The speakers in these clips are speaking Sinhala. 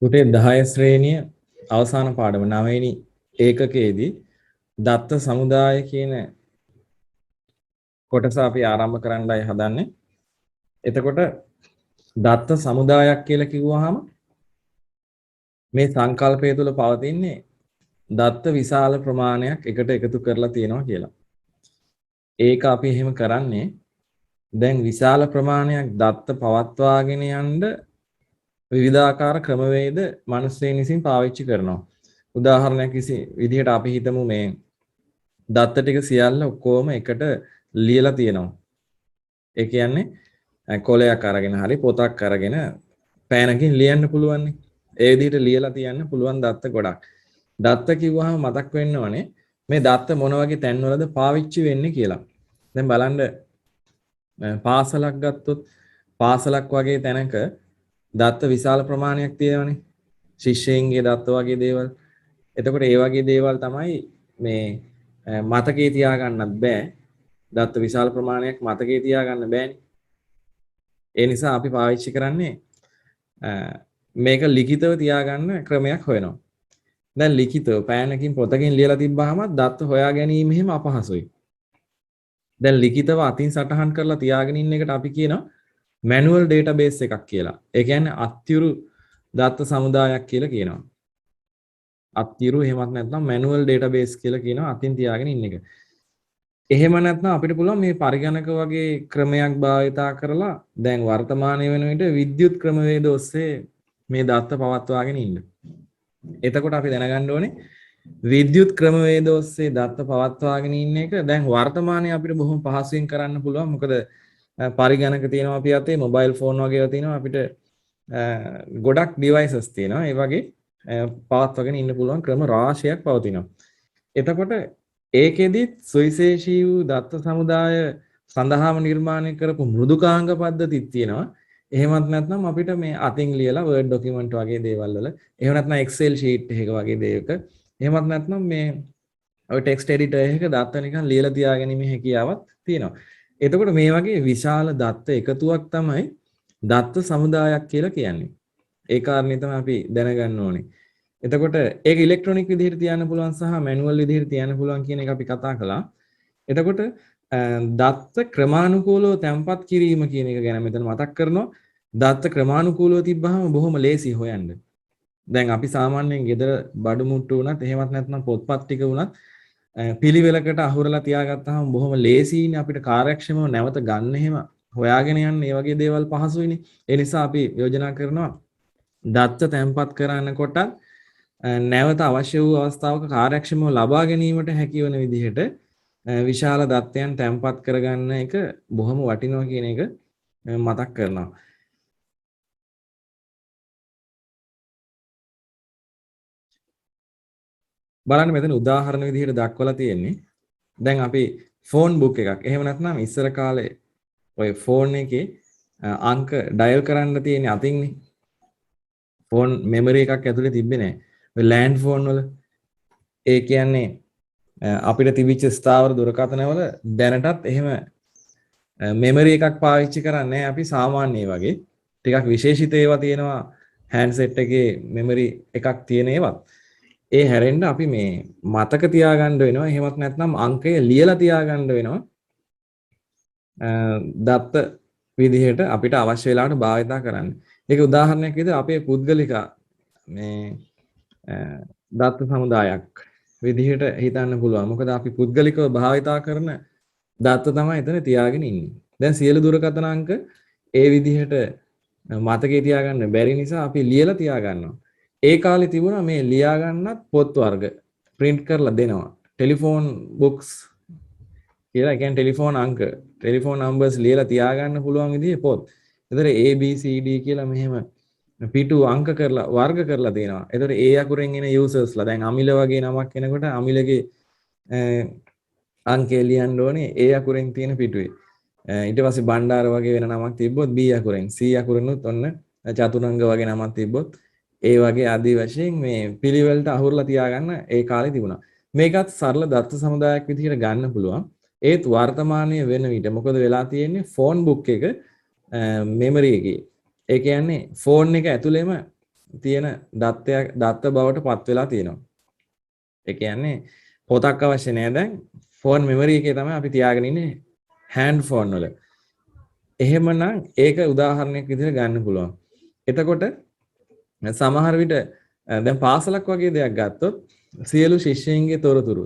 පුතේ 10 ශ්‍රේණිය අවසාන පාඩම 9 වෙනි ඒකකයේදී දත්ත සමුදාය කියන කොටස අපි ආරම්භ කරන්නයි හදන්නේ. එතකොට දත්ත සමුදායක් කියලා කිව්වහම මේ සංකල්පය තුළ පවතින්නේ දත්ත විශාල ප්‍රමාණයක් එකට එකතු කරලා තියෙනවා කියලා. ඒක අපි එහෙම කරන්නේ දැන් විශාල ප්‍රමාණයක් දත්ත පවත්වාගෙන යන්න විවිධාකාර ක්‍රමවේද මිනිස්සුන් විසින් පාවිච්චි කරනවා. උදාහරණයක් විදිහට අපි හිතමු මේ දත්ත ටික සියල්ල ඔක්කොම එකට ලියලා තියෙනවා. ඒ කියන්නේ කොලයක් අරගෙන හරි පොතක් අරගෙන පෑනකින් ලියන්න පුළුවන්. ඒ විදිහට ලියලා තියන්න පුළුවන් දත්ත ගොඩක්. දත්ත කිව්වහම මතක් වෙන්න ඕනේ මේ දත්ත මොන වගේ තැන්වලද පාවිච්චි වෙන්නේ කියලා. දැන් බලන්න පාසලක් ගත්තොත් පාසලක් වගේ තැනක දත්ත විශාල ප්‍රමාණයක් තියෙනවනේ. ශිෂ්‍යයින්ගේ දත්ත වගේ දේවල්. එතකොට ඒ වගේ දේවල් තමයි මේ මතකේ තියාගන්නත් බෑ. දත්ත විශාල ප්‍රමාණයක් මතකේ තියාගන්න බෑනේ. ඒ නිසා අපි පාවිච්චි කරන්නේ මේක ලිඛිතව තියාගන්න ක්‍රමයක් හොයනවා. දැන් ලිඛිතව පෑනකින් පොතකින් ලියලා තිබ්බහම දත්ත හොයා ගැනීම එහෙම අපහසුයි. දැන් ලිඛිතව අතින් සටහන් කරලා තියාගෙන ඉන්න එකට අපි කියනවා manual database එකක් කියලා. ඒ කියන්නේ අත්තිරු දත්ත සමුදායක් කියලා කියනවා. අත්තිරු එහෙමත් නැත්නම් manual database කියලා කියනවා අතින් තියාගෙන ඉන්න එක. එහෙම නැත්නම් අපිට පුළුවන් මේ පරිගණක වගේ ක්‍රමයක් භාවිතා කරලා දැන් වර්තමානයේ වෙන විට විද්‍යුත් ක්‍රමවේද ඔස්සේ මේ දත්ත පවත්වාගෙන ඉන්න. එතකොට අපි දැනගන්න ඕනේ විද්‍යුත් ක්‍රමවේද ඔස්සේ දත්ත පවත්වාගෙන ඉන්න එක දැන් වර්තමානයේ අපිට බොහොම පහසුවෙන් කරන්න පුළුවන්. මොකද පරිගණක තියෙනවා අපි අතේ මොබයිල් ෆෝන් වගේ තියෙනවා අපිට ගොඩක් ඩිවයිසස් තියෙනවා. ඒ වගේ පවත්වාගෙන ඉන්න පුළුවන් ක්‍රම රාශියක් පවතිනවා. එතකොට ඒකෙදි සුවිශේෂී වූ දත්ත සමුදාය සඳහාම නිර්මාණය කරපු මෘදුකාංග පද්ධතියක් තියෙනවා. එහෙමත් නැත්නම් අපිට මේ අතින් ලියලා Word document වගේ දේවල් වල එහෙම නැත්නම් Excel sheet එකක වගේ දේවක එහෙමත් නැත්නම් මේ ඔය text editor එකක දත්ත නිකන් ලියලා තියාගැනීමේ හැකියාවක් තියෙනවා. එතකොට මේ වගේ විශාල දත්ත එකතුවක් තමයි දත්ත සමුදායක් කියලා කියන්නේ. ඒ කාරණේ තමයි අපි දැනගන්න ඕනේ. එතකොට ඒක ඉලෙක්ට්‍රොනික විදිහට තියන්න පුළුවන් සහ මැනුවල් විදිහට තියන්න පුළුවන් කියන එක අපි කතා කළා. එතකොට දත්ත ක්‍රමානුකූලව තැම්පත් කිරීම කියන එක ගැන මෙතන මතක් කරනවා. දත්ත ක්‍රමානුකූලව තිබ්බහම බොහොම ලේසි හොයන්න. දැන් අපි සාමාන්‍යයෙන් ගෙදර බඩු මුට්ටු වුණත් එහෙමත් නැත්නම් පොත්පත් ටික වුණත් පිළිවෙලකට අහුරලා තියාගත්තාම බොහොම ලේසියිනේ අපිට කාර්යක්ෂමව නැවත ගන්න එහෙම හොයාගෙන යන්න මේ වගේ දේවල් පහසුයිනේ. ඒ නිසා අපි යෝජනා කරනවා දත්ත තැම්පත් කරනකොට නැවත අවශ්‍ය වූ අවස්ථාවක කාර්යක්ෂමව ලබා ගැනීමට හැකි වන විදිහට විශාල දත්තයන් තැම්පත් කරගන්න එක බොහොම වටිනවා කියන එක මතක් කරනවා. බලන්න මෙතන උදාහරණ විදිහට දක්වලා තියෙන්නේ. දැන් අපි ෆෝන් බුක් එකක්. එහෙම නැත්නම් ඉස්සර කාලේ ඔය ෆෝන් එකේ අංක ඩයල් කරන්න තියෙන අතින්නේ. ෆෝන් මෙමරි එකක් ඇතුලේ තිබ්බේ නැහැ. ඔය ලෑන්ඩ් ෆෝන් වල ඒ කියන්නේ අපිට තිබිච්ච ස්ථාවර දුරකථනවල දැනටත් එහෙම මෙමරි එකක් පාවිච්චි කරන්නේ අපි සාමාන්‍ය වගේ ටිකක් විශේෂිත ඒවා තියෙනවා හෑන්ඩ්සෙට් එකේ මෙමරි එකක් තියෙන ඒවත් ඒ හැරෙන්න අපි මේ මතක තියාගන්න වෙනවා එහෙමත් නැත්නම් අංකය ලියලා තියාගන්න වෙනවා දත්ත විදිහට අපිට අවශ්‍ය වෙලාවට භාවිතා කරන්න. ඒක උදාහරණයක් විදිහට අපේ පුද්ගලික මේ දත්ත සමුදායක් විදිහට හිතන්න පුළුවන්. මොකද අපි පුද්ගලිකව භාවිතා කරන දත්ත තමයි එතන තියාගෙන ඉන්නේ. දැන් සියලු දුරකථන අංක ඒ විදිහට මතකේ තියාගන්න බැරි නිසා අපි ලියලා තියාගන්නවා. ඒ කාලේ තිබුණා මේ ලියා ගන්නත් පොත් වර්ග print කරලා දෙනවා. ටෙලිෆෝන් බොක්ස් කියලා කියන්නේ ටෙලිෆෝන් අංක, ටෙලිෆෝන් නම්බර්ස් ලියලා තියාගන්න පුළුවන් විදිහේ පොත්. ඒතර A B C D කියලා මෙහෙම පිටු අංක කරලා වර්ග කරලා තියෙනවා. ඒතර ඒ අකුරෙන් එන යූසර්ස්ලා දැන් අමිල වගේ නමක් එනකොට අමිලගේ අංකය ලියන්න ඕනේ ඒ අකුරෙන් තියෙන පිටුවේ. ඊට පස්සේ බණ්ඩාර වගේ වෙන නමක් තිබ්බොත් B අකුරෙන්, C අකුරෙනුත් ඔන්න චතුරංග වගේ නමක් තිබ්බොත් ඒ වගේ ආදී වශයෙන් මේ පිළිවෙලට අහුරලා තියාගන්න ඒ කාලේ තිබුණා. මේකත් සරල දත්ත සමුදායක් විදිහට ගන්න පුළුවන්. ඒත් වර්තමානයේ වෙන විට මොකද වෙලා තියෙන්නේ ෆෝන් බුක් එක මෙමරි එකේ. ඒ කියන්නේ ෆෝන් එක ඇතුළේම තියෙන දත්ත බවට පත් වෙලා තියෙනවා. ඒ කියන්නේ පොතක් අවශ්‍ය නැහැ දැන් ෆෝන් මෙමරි එකේ තමයි අපි තියාගෙන ඉන්නේ හෑන්ඩ් ෆෝන් වල. එහෙමනම් ඒක උදාහරණයක් විදිහට ගන්න පුළුවන්. එතකොට සමහර විට දැන් පාසලක් වගේ දෙයක් ගත්තොත් සියලු ශිෂ්‍යයින්ගේ තොරතුරු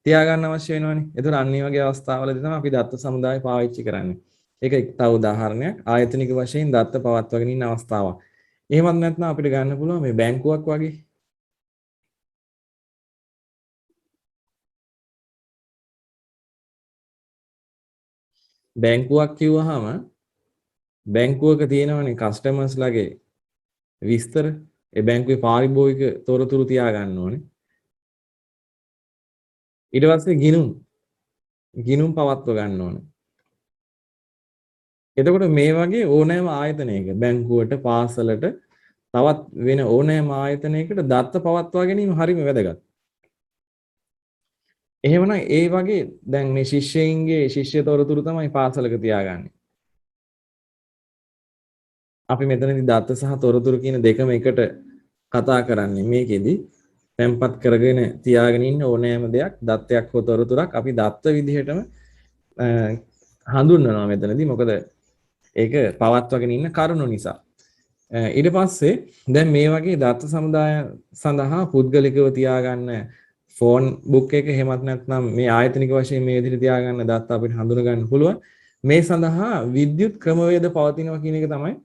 තියාගන්න අවශ්‍ය වෙනවනේ. ඒතර අන්න ඒ වගේ අවස්ථාවලදී තමයි අපි දත්ත සමුදාය පාවිච්චි කරන්නේ. ඒක තව උදාහරණයක්. ආයතනික වශයෙන් දත්ත පවත්වාගෙන ඉන්න අවස්ථාවක්. එහෙමත් නැත්නම් අපිට ගන්න පුළුවන් මේ බැංකුවක් වගේ. බැංකුවක් කිව්වහම බැංකුවක තියෙනවනේ කස්ටමර්ස්ලාගේ විස්තර. ඒ බැංකුවේ පාරිභෝගික තොරතුරු තියාගන්න ඕනේ. ඊට පස්සේ ගිණුම් පවත්ව ගන්න ඕනේ. එතකොට මේ වගේ ඕනෑම ආයතනයක බැංකුවට පාසලට තවත් වෙන ඕනෑම ආයතනයකට දත්ත පවත්වා ගැනීම හරිම වැදගත්. එහෙමනම් ඒ වගේ දැන් මේ ශිෂ්‍යයින්ගේ ශිෂ්‍ය තොරතුරු තමයි පාසලක තියාගන්නේ. අපි මෙතනදී දත්ත සහ තොරතුරු කියන දෙකම එකට කතා කරන්නේ මේකෙදි තැම්පත් කරගෙන තියාගෙන ඉන්න ඕනෑම දෙයක් දත්තයක් හෝ තොරතුරක් අපි දත්ත විදිහටම හඳුන්වනවා මෙතනදී. මොකද ඒක පවත්වාගෙන ඉන්න කරුණු නිසා. ඊට පස්සේ දැන් මේ වගේ දත්ත සමුදාය සඳහා පුද්ගලිකව තියාගන්න ෆෝන් බුක් එක එහෙමත් නැත්නම් මේ ආයතනික වශයෙන් මේ විදිහට තියාගන්න දත්ත අපිට හඳුන ගන්න පුළුවන්. මේ සඳහා විද්‍යුත් ක්‍රමවේද පවතිනවා කියන එක තමයි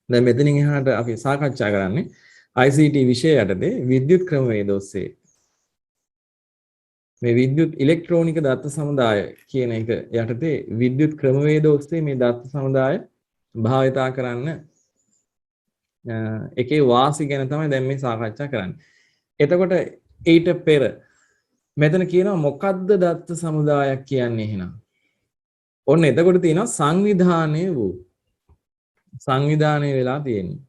දැන් මෙතනින් එහාට අපි සාකච්ඡා කරන්නේ. ICT විෂය යටතේ විද්‍යුත් ක්‍රමවේද ඔස්සේ මේ විද්‍යුත් ඉලෙක්ට්‍රෝනික දත්ත සමුදාය කියන එක යටතේ විද්‍යුත් ක්‍රමවේද ඔස්සේ මේ දත්ත සමුදාය භාවිතා කරන්න එකේ වාසි ගැන තමයි දැන් මේ සාකච්ඡා කරන්නේ. එතකොට ඊට පෙර මෙතන කියනවා මොකද්ද දත්ත සමුදායක් කියන්නේ එහෙනම්? ඔන්න එතකොට තියෙනවා සංවිධානය වූ සංවිධානය වෙලා තියෙන්නේ.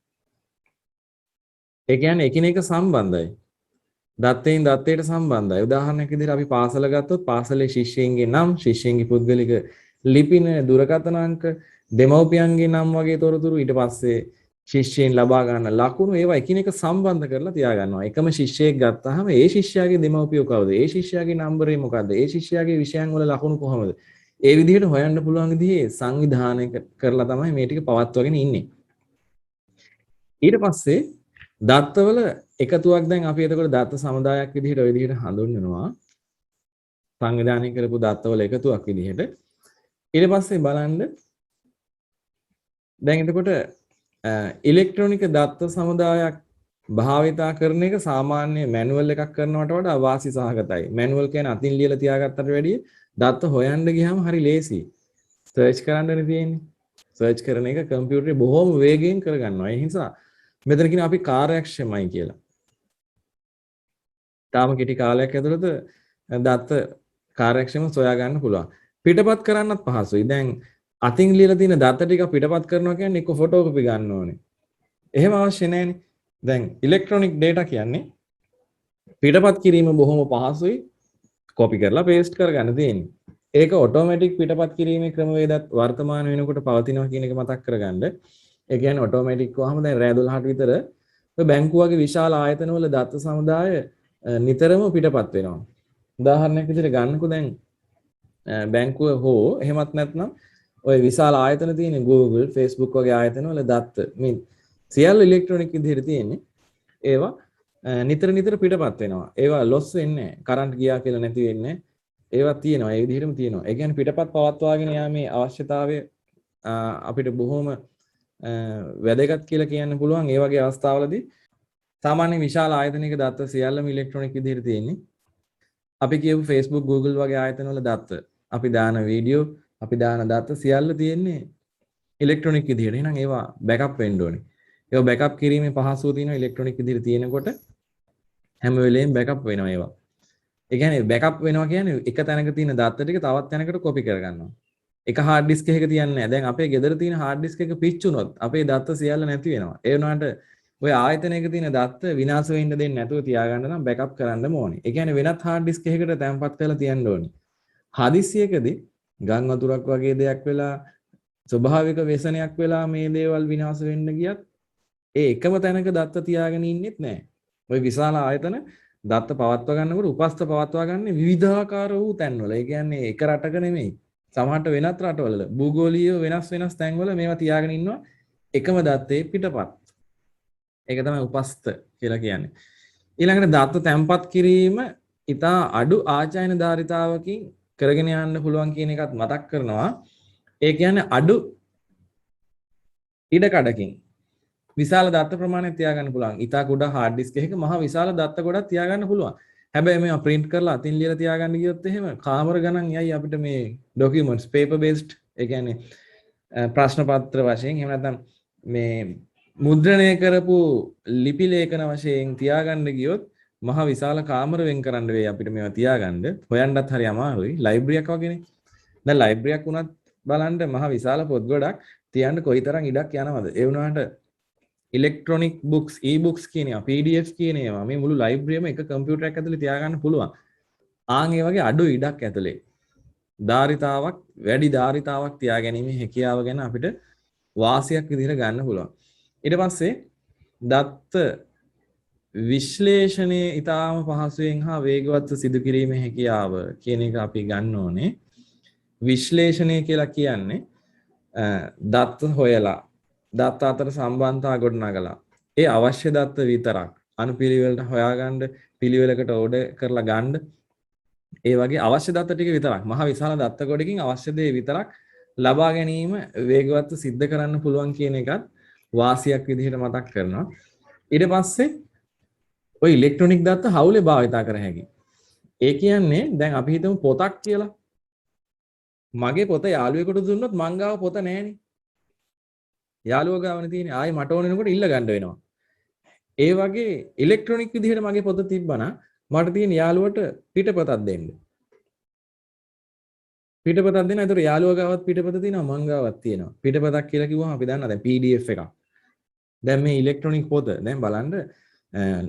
ඒ කියන්නේ එකිනෙක සම්බන්ධයි. දත්තයෙන් දත්තයට සම්බන්ධයි. උදාහරණයක් විදිහට අපි පාසල ගත්තොත් පාසලේ ශිෂ්‍යයින්ගේ නම්, ශිෂ්‍යයින්ගේ පුද්ගලික ලිපින, දුරකථන අංක, දෙමව්පියන්ගේ නම් වගේ තොරතුරු ඊට පස්සේ ශිෂ්‍යයින් ලබා ගන්න ලකුණු ඒවා එකිනෙක සම්බන්ධ කරලා තියා ගන්නවා. එකම ශිෂ්‍යයෙක් ගත්තාම ඒ ශිෂ්‍යයාගේ දෙමව්පියෝ කවුද? ඒ ශිෂ්‍යයාගේ නම්බරේ මොකද්ද? ඒ ශිෂ්‍යයාගේ විෂයන් වල ලකුණු කොහමද? ඒ විදිහට හොයන්න පුළුවන් විදිහේ සංවිධානය කරලා තමයි මේ ටික පවත්වාගෙන ඉන්නේ. ඊට පස්සේ දත්තවල එකතුවක් දැන් අපි එතකොට දත්ත සමුදායක් විදිහට ওই විදිහට හඳුන්වනවා. සංවිධානය කරපු දත්තවල එකතුවක් විදිහට. ඊට පස්සේ බලන්න දැන් එතකොට ඉලෙක්ට්‍රොනික දත්ත සමුදායක් භාවිතා කරන එක සාමාන්‍ය මැනුවල් එකක් කරනවට වඩා වාසි සහගතයි. මැනුවල් කියන්නේ අතින් ලියලා තියාගත්තට වැඩිය දත්ත හොයන්න ගියාම හරි ලේසි. සර්ච් කරන්නනේ තියෙන්නේ. සර්ච් කරන එක කම්පියුටරේ බොහොම වේගයෙන් කරගන්නවා. ඒ නිසා මෙතන කියන අපි කාර්යක්ෂමයි කියලා. තාම කෙටි කාලයක් ඇතුළත දත්ත කාර්යක්ෂමව සොයා ගන්න පුළුවන්. පිටපත් කරන්නත් පහසුයි. දැන් අතින් ලියලා තියෙන දත්ත ටික පිටපත් කරනවා කියන්නේ එක්ක ෆොටෝකෝපි ගන්න ඕනේ. එහෙම අවශ්‍ය නැහැනේ. දැන් ඉලෙක්ට්‍රොනික data කියන්නේ පිටපත් කිරීම බොහොම පහසුයි. කොපි කරලා පේස්ට් කරගන්න තියෙන්නේ. ඒක ඔටෝමැටික් පිටපත් කිරීමේ ක්‍රමවේදත් වර්තමාන වෙනකොට පවතිනවා කියන එක මතක් කරගන්න. ඒ කියන්නේ ඔටෝමැටික් වහම දැන් රෑ 12ට විතර ඔය බැංකුව වගේ විශාල ආයතනවල දත්ත සමුදාය නිතරම පිටපත් වෙනවා. උදාහරණයක් විදිහට ගන්නකෝ දැන් බැංකුව හෝ එහෙමත් නැත්නම් ඔය විශාල ආයතන තියෙන Google, Facebook වගේ ආයතනවල දත්ත මේ සියල්ල ඉලෙක්ට්‍රොනික විදිහට තියෙන්නේ. ඒවා නිතර පිටපත් වෙනවා. ඒවා ලොස් වෙන්නේ නැහැ. කරන්ට් ගියා කියලා නැති වෙන්නේ නැහැ. ඒවා තියෙනවා. ඒ විදිහටම තියෙනවා. ඒ කියන්නේ පිටපත් පවත්වාගෙන යාමේ අවශ්‍යතාවය අපිට බොහොම වැදගත් කියලා කියන්න පුළුවන්. ඒ වගේ අවස්ථාවලදී සාමාන්‍ය විශාල ආයතනික දත්ත සියල්ලම ඉලෙක්ට්‍රොනික විදිහට තියෙන්නේ. අපි කියමු Facebook, Google වගේ ආයතනවල දත්ත. අපි දාන වීඩියෝ, අපි දාන දත්ත සියල්ල තියෙන්නේ ඉලෙක්ට්‍රොනික විදිහට. එහෙනම් ඒවා බෑකප් වෙන්න ඕනේ. ඒවා බෑකප් කිරීමේ පහසුව තියෙනවා ඉලෙක්ට්‍රොනික විදිහට තියෙනකොට හැම වෙලේම බෑකප් වෙනවා ඒවා. ඒ කියන්නේ බෑකප් වෙනවා කියන්නේ එක තැනක තියෙන දත්ත ටික තවත් තැනකට කොපි කරගන්නවා. එක හાર્ඩ් ඩිස්ක් එකක තියන්නේ නැහැ. දැන් අපේ ගෙදර තියෙන හાર્ඩ් ඩිස්ක් එක පිච්චුනොත් අපේ දත්ත සියල්ල නැති වෙනවා. ඒ වුණාට ඔය ආයතනයක තියෙන දත්ත විනාශ වෙන්න දෙන්නේ නැතුව තියාගන්න නම් බෑකප් කරන්න ඕනේ. ඒ කියන්නේ වෙනත් හાર્ඩ් ඩිස්ක් එකකට තැන්පත් කරලා තියන්න ඕනේ. හදිසියකදී ගම් වතුරක් වගේ දෙයක් වෙලා ස්වභාවික වෙසනයක් වෙලා මේ දේවල් විනාශ වෙන්න ගියත් ඒ එකම තැනක දත්ත තියාගෙන ඉන්නෙත් නැහැ. ওই විශාල ආයතන දත්ත පවත්වා ගන්නකොට උපස්ථ පවත්වා ගන්න විවිධාකාර වූ තැන්වල. ඒ කියන්නේ එක රටක නෙමෙයි. සමහරට වෙනත් රටවල භූගෝලීය වෙනස් තැන්වල මේවා තියාගෙන ඉන්නවා එකම දත්තේ පිටපත්. ඒක තමයි උපස්ථ කියලා කියන්නේ. ඊළඟට දත්ත තැම්පත් කිරීම ඉතා අඩු ආචායන ධාරිතාවකින් කරගෙන යන්න පුළුවන් කියන එකත් මතක් කරනවා. ඒ කියන්නේ අඩු ඉඩකඩකින් විශාල දත්ත ප්‍රමාණයක් තියාගන්න පුළුවන්. ඉතා කුඩා හાર્ඩ් ඩිස්ක් එකක මහ විශාල දත්ත ගොඩක් තියාගන්න පුළුවන්. හැබැයි මේවා print කරලා අතින් ලියලා තියාගන්න ගියොත් එහෙම කාමර ගණන් යයි අපිට මේ documents paper based ඒ කියන්නේ ප්‍රශ්න පත්‍ර වශයෙන් එහෙම නැත්නම් මේ මුද්‍රණය කරපු ලිපි ලේඛන වශයෙන් තියාගන්න ගියොත් මහ විශාල කාමර වෙන් කරන්න වෙයි අපිට මේවා තියාගන්න. හොයන්නත් හරි අමාරුයි. ලයිබ්‍රරියක් වගේනේ. දැන් ලයිබ්‍රරියක් වුණත් බලන්න මහ විශාල පොත් ගොඩක් තියන්න කොයිතරම් ඉඩක් යනවද? ඒ වුණාට ඉලෙක්ට්‍රොනික් බුක්ස් e-books කියන ඒවා PDFs කියන ඒවා මේ මුළු ලයිබ්‍රරියම එක කම්පියුටරයක් ඇතුලේ තියාගන්න පුළුවන්. ආන් ඒ වගේ අඩු ඉඩක් ඇතුලේ ධාරිතාවක් වැඩි ධාරිතාවක් තියාගැනීමේ හැකියාව ගැන අපිට වාසියක් විදිහට ගන්න පුළුවන්. ඊට පස්සේ දත්ත විශ්ලේෂණය ඊටාම පහසුවෙන් හා වේගවත්ව සිදු කිරීමේ හැකියාව කියන එක අපි ගන්න ඕනේ. විශ්ලේෂණය කියලා කියන්නේ දත්ත හොයලා දත්ත අතර සම්බන්ධතා ගොඩනගලා ඒ අවශ්‍ය දත්ත විතරක් අනුපිළිවෙලට හොයාගන්න පිළිවෙලකට ඕඩර් කරලා ගන්න ඒ වගේ අවශ්‍ය දත්ත ටික විතරක් මහ විශාල දත්ත ගොඩකින් අවශ්‍ය දේ විතරක් ලබා ගැනීම වේගවත්ව සිද්ධ කරන්න පුළුවන් කියන එකත් වාසියක් විදිහට මතක් කරනවා. ඊට පස්සේ ඔය ඉලෙක්ට්‍රොනික දත්ත හවුලේ භාවිතා කර හැකියි. ඒ කියන්නේ දැන් අපි හිතමු පොතක් කියලා. මගේ පොත යාළුවෙකුට දුන්නොත් මං ගාව පොත නැහැනේ. යාළුවා ගාවනේ තියෙන්නේ. ආයේ මට ඕන වෙනකොට ඉල්ල ගන්න වෙනවා. ඒ වගේ ඉලෙක්ට්‍රොනික විදිහට මගේ පොත තිබ්බනම් මට තියෙන යාළුවට පිටපතක් දෙන්න. පිටපතක් දෙන්න. ඒතර යාළුවා ගාවත් පිටපත තියෙනවා මං ගාවත් තියෙනවා. පිටපතක් කියලා කිව්වම අපි දන්නවා දැන් PDF එකක්. දැන් මේ ඉලෙක්ට්‍රොනික පොත දැන් බලන්න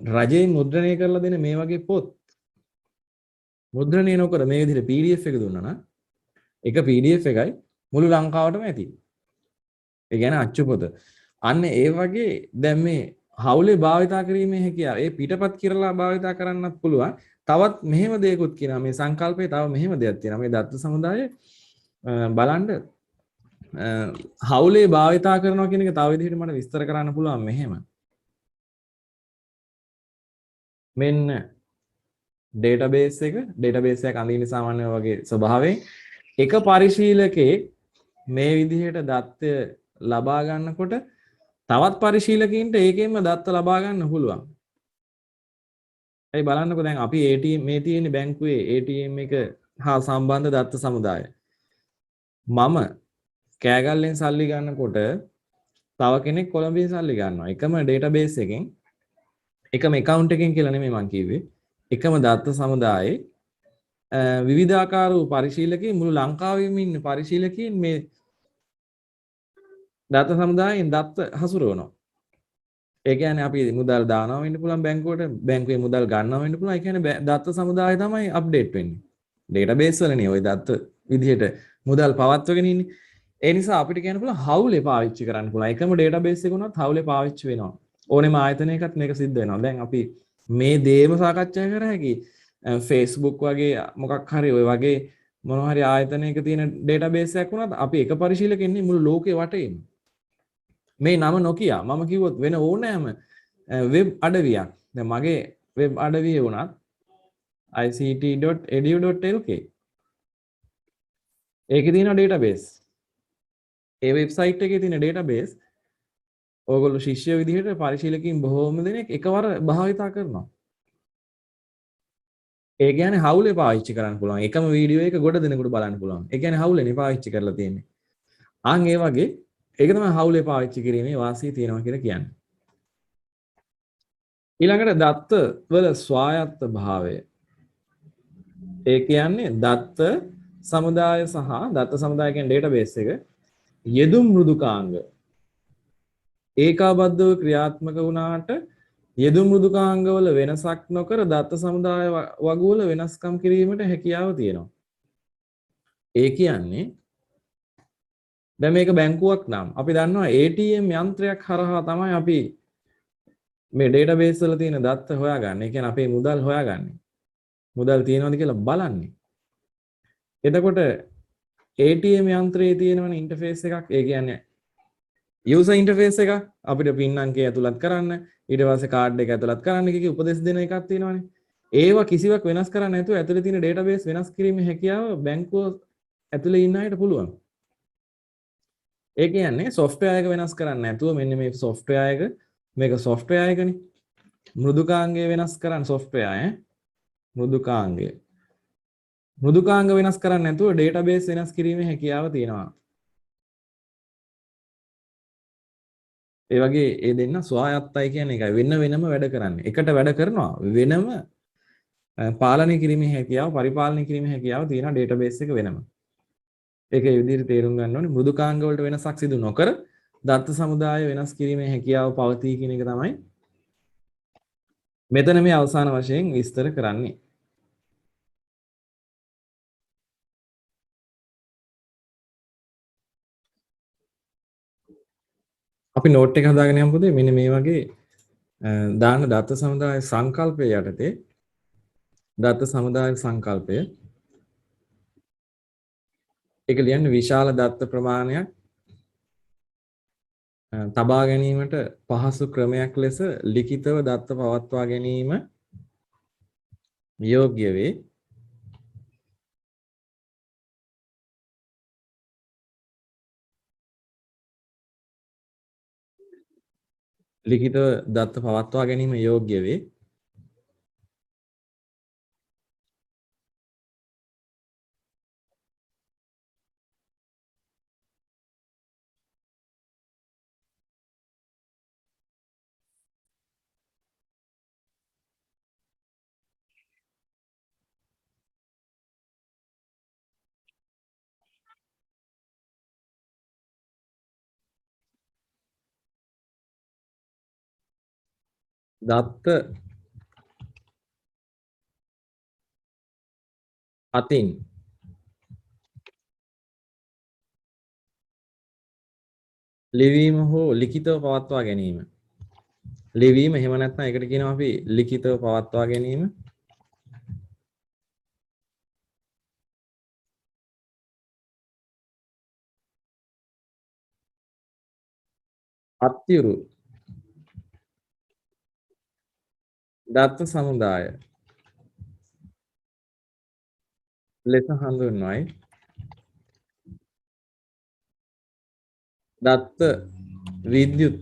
රජයෙන් මුද්‍රණය කරලා දෙන මේ වගේ පොත් මුද්‍රණය නොකර මේ විදිහට PDF එක දුන්නා නම් එක PDF එකයි මුළු ලංකාවටම ඇති. ඒ කියන්නේ අච්චු පොත. අන්න ඒ වගේ දැන් මේ හවුලේ භාවිතා කිරීමේ හැකියාව ඒ පිටපත් කියලා භාවිතා කරන්නත් පුළුවන්. තවත් මෙහෙම දෙයක්ත් කියනවා මේ සංකල්පයේ තව මෙහෙම දෙයක් තියෙනවා. මේ දත්ත සමුදායේ බලන්න හවුලේ භාවිතා කරනවා කියන එක තව විදිහට මට විස්තර කරන්න පුළුවන් මෙහෙම. මෙන්න ඩේටාබේස් එක අඳින්න සාමාන්‍ය වගේ ස්වභාවයෙන් එක පරිශීලකේ මේ විදිහට දත්ත ලබා ගන්නකොට තවත් පරිශීලකයින්ට ඒකෙන්ම දත්ත ලබා ගන්න පුළුවන්. ඒ බලන්නකෝ දැන් අපි ATM මේ තියෙන බැංකුවේ ATM එක හා සම්බන්ධ දත්ත සමුදාය. මම කෑගල්ලෙන් සල්ලි ගන්නකොට තව කෙනෙක් කොළඹින් සල්ලි ගන්නවා. එකම ඩේටාබේස් එකෙන් එකම account එකෙන් කියලා නෙමෙයි මං කිව්වේ. එකම දත්ත සමුදායේ විවිධාකාර වූ පරිශීලකයන් මුළු ලංකාවෙම ඉන්න පරිශීලකයන් මේ දත්ත සමුදායෙන් දත්ත හසුරවනවා. ඒ කියන්නේ අපි මුදල් දානවා වෙන්න පුළුවන් බැංකුවට, බැංකුවේ මුදල් ගන්නවා වෙන්න පුළුවන්. ඒ කියන්නේ දත්ත සමුදාය තමයි අප්ඩේට් වෙන්නේ. ඩේටාබේස් වලනේ ওই දත්ත විදිහට මුදල් පවත්වගෙන ඉන්නේ. ඒ නිසා අපිට කියන්න පුළුවන් හවුලේ පාවිච්චි කරන්න පුළුවන්. එකම ඩේටාබේස් එක උනත් හවුලේ පාවිච්චි වෙනවා. ඕනෙම ආයතනයකත් මේක සිද්ධ වෙනවා. දැන් අපි මේ දේම සාකච්ඡා කර හැකි. Facebook වගේ මොකක් හරි ඔය වගේ මොන හරි ආයතනයක තියෙන ඩේටාබේස් එකක් වුණත් අපි එක පරිශීලකෙන් ඉන්නේ මුළු ලෝකේ වටේම. මේ නම නොකිය මම කිව්වොත් වෙන ඕනෑම වෙබ් අඩවියක්. දැන් මගේ වෙබ් අඩවිය වුණත් ict.edu.lk ඒකේ තියෙන ඩේටාබේස්. ඒ වෙබ්සයිට් එකේ තියෙන ඩේටාබේස් ඕගොල්ලෝ ශිෂ්‍ය විදිහට පරිශීලකයන් බොහෝම දෙනෙක් එකවර භාවිතා කරනවා. ඒ කියන්නේ හවුලේ පාවිච්චි කරන්න පුළුවන්. එකම වීඩියෝ එක ගොඩ දෙනෙකුට බලන්න පුළුවන්. ඒ කියන්නේ හවුලේනේ පාවිච්චි කරලා තියෙන්නේ. ආන් ඒ වගේ ඒක තමයි හවුලේ පාවිච්චි කිරීමේ වාසිය තියෙනවා කියලා කියන්නේ. ඊළඟට දත්ත වල ස්වායත්ත භාවය. ඒ කියන්නේ දත්ත සමුදාය සහ දත්ත සමුදාය කියන ඩේටාබේස් එක යෙදුම් මෘදුකාංග ඒකාබද්ධව ක්‍රියාත්මක වුණාට යෙදුම් මෘදුකාංගවල වෙනසක් නොකර දත්ත සමුදාය වගුවල වෙනස්කම් කිරීමට හැකියාව තියෙනවා. ඒ කියන්නේ දැන් මේක බැංකුවක් නම් අපි දන්නවා ATM යන්ත්‍රයක් හරහා තමයි අපි මේ ඩේටාබේස් වල තියෙන දත්ත හොයාගන්න. ඒ කියන්නේ අපේ මුදල් හොයාගන්නේ. මුදල් තියෙනවද කියලා බලන්නේ. එතකොට ATM යන්ත්‍රයේ තියෙනවනේ ඉන්ටර්ෆේස් එකක්. ඒ කියන්නේ යූසර් ඉන්ටර්ෆේස් එකක්. අපිට PIN අංකය ඇතුළත් කරන්න, ඊට පස්සේ කාඩ් එක ඇතුළත් කරන්න කිකි උපදෙස් දෙන එකක් තියෙනවනේ. ඒවා කිසිවක් වෙනස් කරන්න නැතුව ඇතුළේ තියෙන ඩේටාබේස් වෙනස් කිරීමේ හැකියාව බැංකුව ඇතුළේ ඉන්න අයට පුළුවන්. ඒ කියන්නේ software එක වෙනස් කරන්න නැතුව මෙන්න මේ software එක මේක software එකනේ. මෘදුකාංගය වෙනස් කරන්න software ඈ. මෘදුකාංගය. මෘදුකාංග වෙනස් කරන්න නැතුව ඩේටාබේස් වෙනස් කිරීමේ හැකියාව තියෙනවා. ඒ වගේ ඒ දෙන්න ස්වායත්තයි කියන්නේ ඒකයි වෙන වෙනම වැඩ කරන්නේ. එකට වැඩ කරනවා වෙනම පාලනය කිරීමේ හැකියාව පරිපාලනය කිරීමේ හැකියාව තියෙන ඩේටාබේස් එක වෙනම. ඒක ඒ විදිහට තේරුම් ගන්න ඕනේ. මෘදුකාංග වලට වෙනසක් සිදු නොකර දත්ත සමුදාය වෙනස් කිරීමේ හැකියාව පවතී කියන එක තමයි මෙතන මේ අවසාන වශයෙන් විස්තර කරන්නේ. අපි නෝට් එක හදාගෙන යමු පුතේ. මෙන්න මේ වගේ දාන දත්ත සමුදාය සංකල්පය යටතේ දත්ත සමුදාය සංකල්පය ඒක ලියන්නේ විශාල දත්ත ප්‍රමාණයක් තබා ගැනීමට පහසු ක්‍රමයක් ලෙස ලිඛිතව දත්ත පවත්වා ගැනීම යෝග්‍ය වේ. ලිඛිතව දත්ත පවත්වා ගැනීම යෝග්‍ය වේ. දත්ත අතින් ලිවීම හෝ ලිඛිතව පවත්වා ගැනීම. ලිවීම එහෙම නැත්නම් ඒකට කියනවා අපි ලිඛිතව පවත්වා ගැනීම. අත්‍යුරු දත්ත සමුදාය ලෙස හඳුන්වයි. දත්ත විද්‍යුත්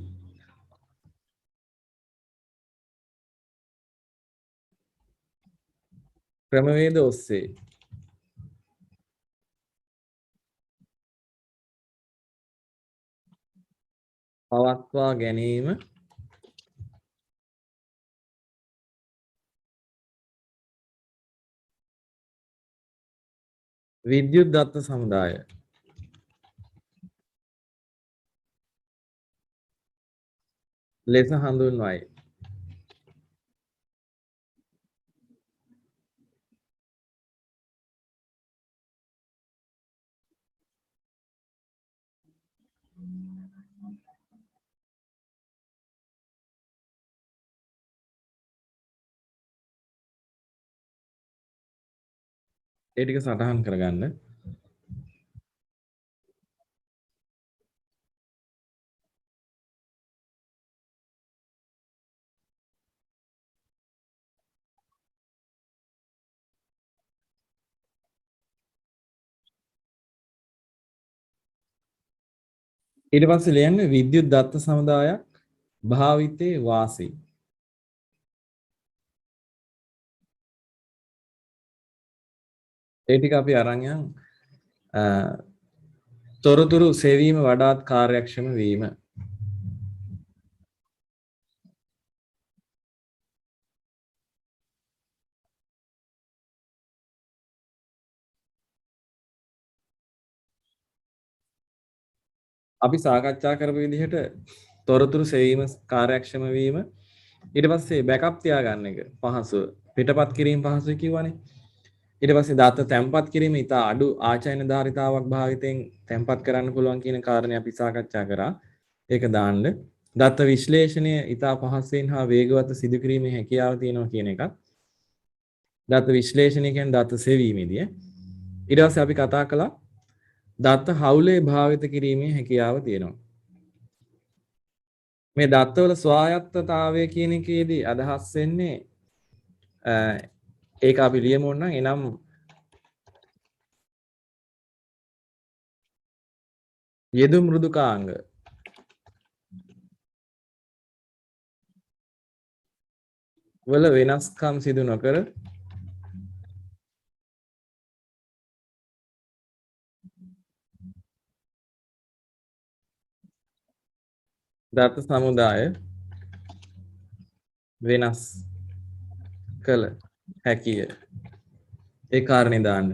ක්‍රමවේද ඔස්සේ පවත්වා ගැනීම විද්‍යුත් දත්ත සමුදාය ලෙස හඳුන්වයි. ඒ ටික සටහන් කරගන්න. ඊට පස්සේ ලියන්න විද්‍යුත් දත්ත සමුදායක් භාවිතේ වාසී. ඒ ටික අපි අරන් යන් තොරතුරු සෙවීම වඩාත් කාර්යක්ෂම වීම. අපි සාකච්ඡා කරපු විදිහට තොරතුරු සෙවීම කාර්යක්ෂම වීම ඊට පස්සේ බෑකප් තියාගන්න එක පහසුව පිටපත් කිරීම පහසුයි කිව්වනේ. ඊට පස්සේ දත්ත තැම්පත් කිරීම ඉතා අඩු ආචයන ධාරිතාවක් භාවිතයෙන් තැම්පත් කරන්න පුළුවන් කියන කාරණේ අපි සාකච්ඡා කරා. ඒක දාන්න. දත්ත විශ්ලේෂණය ඉතා පහසුවෙන් හා වේගවත් සිදු කිරීමේ හැකියාව තියෙනවා කියන එකත් දත්ත විශ්ලේෂණය කියන්නේ දත්ත සෙවීමේදී ඊට පස්සේ අපි කතා කළා දත්ත හවුලේ භාවිත කිරීමේ හැකියාව තියෙනවා. මේ දත්තවල ස්වායත්තතාවය කියන එකේදී අදහස් වෙන්නේ ඒක අපි ලියමු නම් එනම් යෙදු මෘදුකාංග වල වෙනස්කම් සිදු නොකර දත්ත සමුදාය වෙනස් කළ හැකිය. ඒ කාරණේ දාන්න.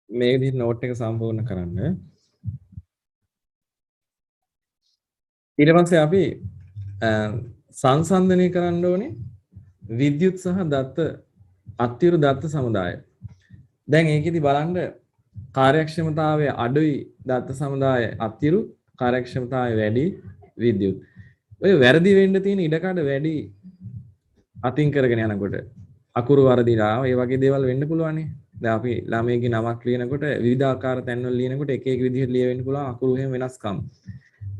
මේ විදිහට නෝට් එක සම්පූර්ණ කරන්න. ඊට පස්සේ අපි සංසන්දනය කරන්න ඕනේ විද්‍යුත් සහ දත්ත අත්තිරු දත්ත සමුදාය. දැන් ඒකෙදි බලන්න කාර්යක්ෂමතාවය අඩුයි දත්ත සමුදාය අත්තිරු කාර්යක්ෂමතාවය වැඩි විද්‍යුත්. ඔය වැරදි වෙන්න තියෙන ඉඩකඩ වැඩි අතින් කරගෙන යනකොට අකුරු වරදිලා ඒ වගේ දේවල් වෙන්න පුළුවන් නේ. දැන් අපි ළමයිගේ නමක් ලියනකොට විවිධාකාර තැන්වල ලියනකොට එක එක විදිහට ලියවෙන්න පුළුවන් අකුරු එහෙම වෙනස්කම්.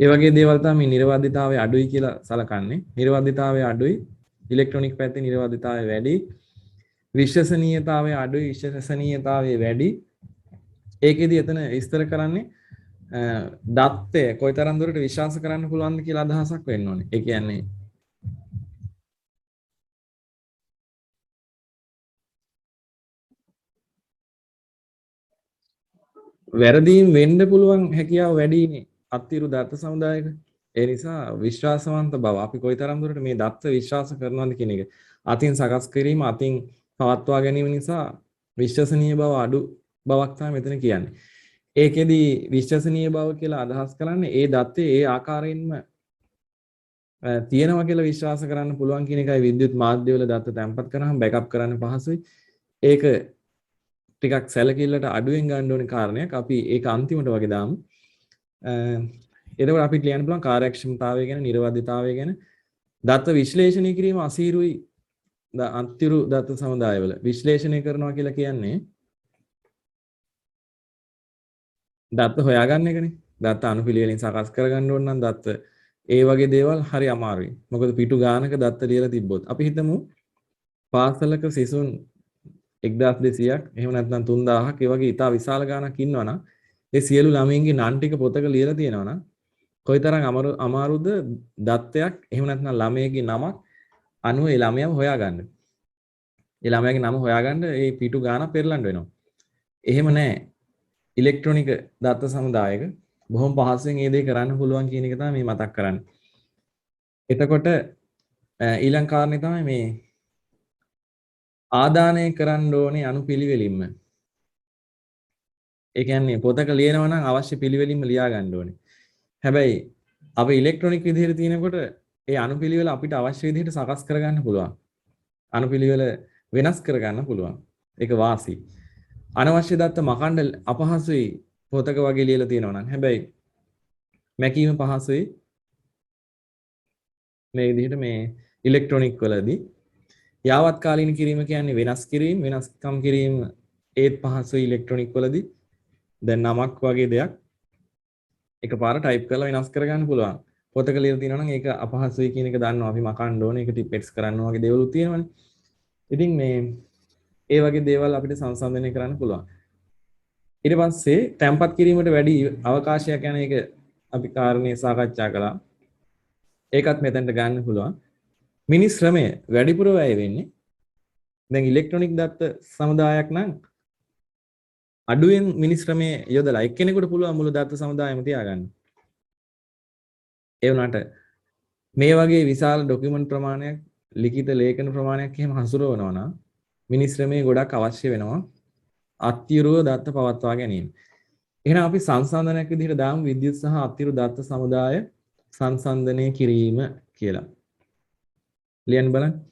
ඒ වගේ දේවල් තමයි නිර්වාදිතාවය අඩුයි කියලා සලකන්නේ. නිර්වාදිතාවය අඩුයි, ඉලෙක්ට්‍රොනික පැත්තේ නිර්වාදිතාවය වැඩි, විශ්වසනීයතාවය අඩුයි, විශ්වසනීයතාවය වැඩි. ඒකෙදි එතන විස්තර කරන්නේ දත්තය කොයිතරම් දුරට විශ්වාස කරන්න පුළුවන්ද කියලා අදහසක් වෙන්න ඕනේ. ඒ කියන්නේ වැරදීම් වෙන්න පුළුවන් හැකියාව වැඩිනේ අත්තිරු දත්ත සමුදායක. ඒ නිසා විශ්වාසවන්ත බව අපි කොයිතරම් දුරට මේ දත්ත විශ්වාස කරනවද කියන එක අතින් සකස් කිරීම අතින් පවත්වා ගැනීම නිසා විශ්වසනීය බව අඩු බවක් තමයි මෙතන කියන්නේ. ඒකෙදි විශ්වසනීය බව කියලා අදහස් කරන්නේ ඒ දත්තේ ඒ ආකාරයෙන්ම තියෙනවා කියලා විශ්වාස කරන්න පුළුවන් කියන එකයි විද්‍යුත් මාධ්‍යවල දත්ත තැන්පත් කරාම බෑකප් කරන්න පහසුයි. ඒක ටිකක් සැලකිල්ලට අඩුවෙන් ගන්න ඕනේ කාරණයක්. අපි ඒක අන්තිමට වගේ දාමු. එතකොට අපිට ලියන්න පුළුවන් කාර්යක්ෂමතාවය ගැන, නිර්වාදිතාවය ගැන. දත්ත විශ්ලේෂණය කිරීම අසීරුයි අත්තිරු දත්ත සමුදායවල. විශ්ලේෂණය කරනවා කියලා කියන්නේ දත්ත හොයාගන්න එකනේ. දත්ත අනුපිළිවෙලින් සකස් කරගන්න ඕන නම් දත්ත ඒ වගේ දේවල් හරි අමාරුයි. මොකද පිටු ගානක දත්ත ලියලා තිබ්බොත්. අපි හිතමු පාසලක සිසුන් 1200ක් එහෙම නැත්නම් 3000ක් ඒ වගේ ඉතා විශාල ගාණක් ඉන්නවනම් ඒ සියලු ළමයින්ගේ නම් ටික පොතක ලියලා තියෙනවනම් කොයිතරම් අමාරුද දත්තයක් එහෙම නැත්නම් ළමයේගේ නමක් අනුව ඒ ළමයාව හොයාගන්න. ඒ ළමයාගේ නම හොයාගන්න ඒ පිටු ගාණක් පෙරලන්න වෙනවා. එහෙම නැහැ. ඉලෙක්ට්‍රොනික දත්ත සමුදායක බොහොම පහසුවෙන් මේ දේ කරන්න පුළුවන් කියන එක තමයි මේ මතක් කරන්නේ. එතකොට ඊළඟ කාරණේ තමයි මේ ආදානය කරන්න ඕනේ අනුපිළිවෙලින්ම. ඒ කියන්නේ පොතක ලියනවා නම් අවශ්‍ය පිළිවෙලින්ම ලියා ගන්න ඕනේ. හැබැයි අපි ඉලෙක්ට්‍රොනික විදිහට තියෙනකොට ඒ අනුපිළිවෙල අපිට අවශ්‍ය විදිහට සකස් කරගන්න පුළුවන්. අනුපිළිවෙල වෙනස් කරගන්න පුළුවන්. ඒක වාසි. අනවශ්‍ය දත්ත මකන්න අපහසුයි පොතක වගේ ලියලා තියෙනවා නම්. හැබැයි මැකීම පහසුයි මේ විදිහට මේ ඉලෙක්ට්‍රොනික වලදී. යාවත් කාලීන කිරීම කියන්නේ වෙනස් කිරීම, වෙනස්කම් කිරීම ඒත් පහසුයි ඉලෙක්ට්‍රොනික වලදී. දැන් නමක් වගේ දෙයක් එකපාර ටයිප් කරලා වෙනස් කරගන්න පුළුවන්. පොතක ලියලා තියෙනවා නම් ඒක අපහසුයි කියන එක දන්නවා. අපි මකන්න ඕනේ. ඒක ටිපෙක්ස් කරන්න වගේ දේවල් තියෙනවනේ. ඉතින් මේ ඒ වගේ දේවල් අපිට සංසන්දනය කරන්න පුළුවන්. ඊට පස්සේ තැම්පත් කිරීමට වැඩි අවකාශයක් යන එක අපි කාරණේ සාකච්ඡා කළා. ඒකත් මෙතනට ගන්න පුළුවන්. මිනිස් ශ්‍රමය වැඩිපුර වැය වෙන්නේ. දැන් ඉලෙක්ට්‍රොනික දත්ත සමුදායක් නම් අඩුවෙන් මිනිස් ශ්‍රමය යොදලා එක්කෙනෙකුට පුළුවන් මුළු දත්ත සමුදායම තියාගන්න. ඒ වුණාට මේ වගේ විශාල ඩොකියුමන්ට් ප්‍රමාණයක්, ලිඛිත ලේඛන ප්‍රමාණයක් එහෙම හසුරවනවා නම් මිනිස් ශ්‍රමය ගොඩක් අවශ්‍ය වෙනවා. අත්තිරුව දත්ත පවත්වා ගැනීම. එහෙනම් අපි සංසන්දනයක් විදිහට දාමු විද්‍යුත් සහ අත්තිරු දත්ත සමුදාය සංසන්දනය කිරීම කියලා. ලියන්න බලන්න.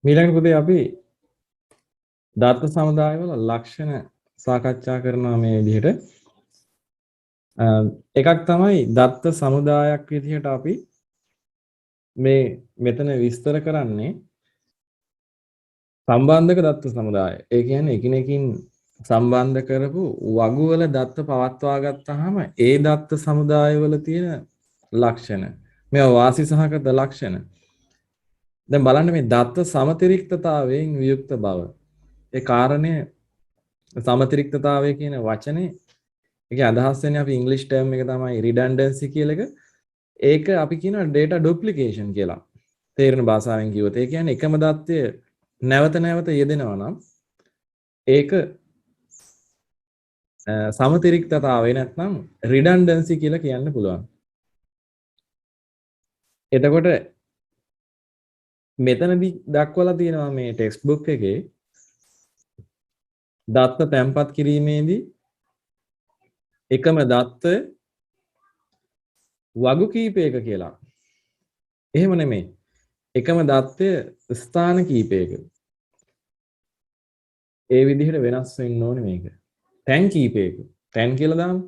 ඊළඟ පුතේ අපි දත්ත සමුදායවල ලක්ෂණ සාකච්ඡා කරනවා මේ විදිහට. එකක් තමයි දත්ත සමුදායක් විදිහට අපි මේ මෙතන විස්තර කරන්නේ සම්බන්ධක දත්ත සමුදාය. ඒ කියන්නේ එකිනෙකින් සම්බන්ධ කරපු වගුවල දත්ත පවත්වා ගත්තාම ඒ දත්ත සමුදායවල තියෙන ලක්ෂණ. මේවා වාසි සහගත ලක්ෂණ. දැන් බලන්න මේ දත්ත සමතිරික්තතාවයෙන් වියුක්ත බව. ඒ කාරණය සමතිරික්තතාවය කියන වචනේ ඒකේ අදහස් වෙන්නේ අපි ඉංග්‍රීසි ටර්ම් එක තමයි redundancy කියලා එක. ඒක අපි කියනවා data duplication කියලා. තේරෙන භාෂාවෙන් කිව්වොත් ඒ කියන්නේ එකම දත්තය නැවත නැවත යෙදෙනවා නම් ඒක සමතිරික්තතාවය නැත්නම් redundancy කියලා කියන්න පුළුවන්. එතකොට මෙතනදී දක්වලා තියෙනවා මේ ටෙක්ස්ට් බුක් එකේ දත්ත තැන්පත් කිරීමේදී එකම දත්ත වගු කීපයක කියලා. එහෙම නෙමෙයි. එකම දත්තය ස්ථාන කීපයක. ඒ විදිහට වෙනස් වෙන්න ඕනේ මේක. තැන් කීපයක. තැන් කියලා දාමු.